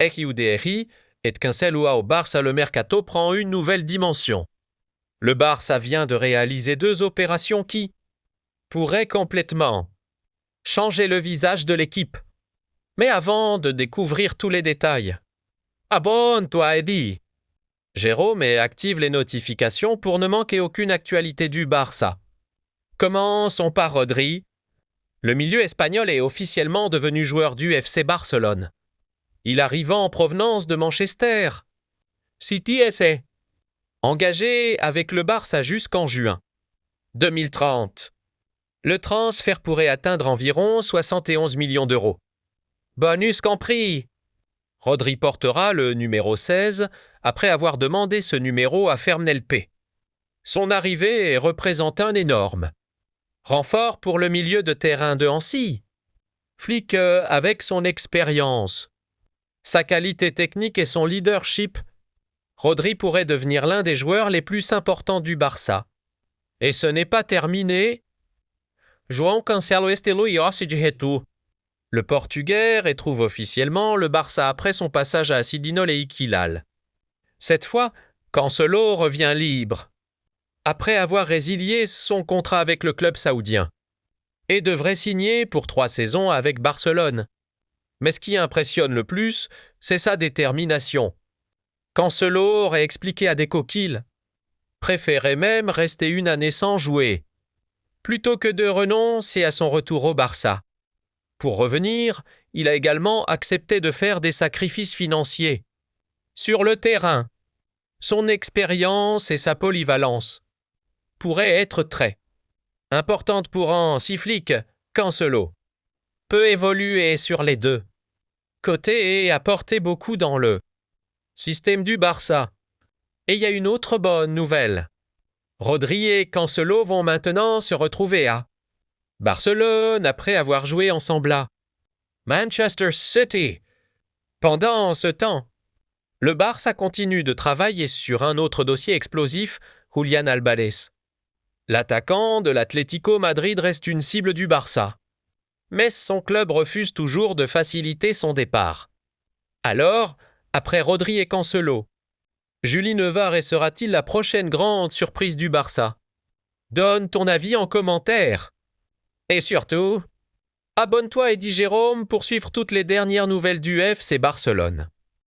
Ejiuderi et Cancelua au Barça le mercato prend une nouvelle dimension. Le Barça vient de réaliser 2 opérations qui pourraient complètement changer le visage de l'équipe. Mais avant de découvrir tous les détails, abonne-toi Eddie. Jérôme active les notifications pour ne manquer aucune actualité du Barça. Commençons par Rodri. Le milieu espagnol est officiellement devenu joueur du FC Barcelone. Il arrive en provenance de Manchester City SA. Engagé avec le Barça jusqu'en juin 2030. Le transfert pourrait atteindre environ 71 millions d'euros. Bonus compris. Rodri portera le numéro 16 après avoir demandé ce numéro à Fernelpe. Son arrivée représente un énorme renfort pour le milieu de terrain de Hansi. Flick avec son expérience, sa qualité technique et son leadership, Rodri pourrait devenir l'un des joueurs les plus importants du Barça. Et ce n'est pas terminé. João Cancelo Estelo Iossi de Retu. Le Portugais retrouve officiellement le Barça après son passage à Sidinol et Iquilal. Cette fois, Cancelo revient libre, après avoir résilié son contrat avec le club saoudien, et devrait signer pour 3 saisons avec Barcelone. Mais ce qui impressionne le plus, c'est sa détermination. Cancelo aurait expliqué à Deco qu'il préférait même rester une année sans jouer, plutôt que de renoncer à son retour au Barça. Pour revenir, il a également accepté de faire des sacrifices financiers. Sur le terrain, son expérience et sa polyvalence pourraient être très importantes pour Hansi Flick. Cancelo peut évoluer sur les 2 côtés et apporter beaucoup dans le système du Barça. Et il y a une autre bonne nouvelle. Rodri et Cancelo vont maintenant se retrouver à Barcelone après avoir joué ensemble à Manchester City. Pendant ce temps, le Barça continue de travailler sur un autre dossier explosif, Julián Álvarez. L'attaquant de l'Atlético Madrid reste une cible du Barça. Mais son club refuse toujours de faciliter son départ. Alors, après Rodri et Cancelo, Julie Nevar sera-t-il la prochaine grande surprise du Barça? Donne ton avis en commentaire. Et surtout, abonne-toi Eddie Jérôme pour suivre toutes les dernières nouvelles du FC Barcelone.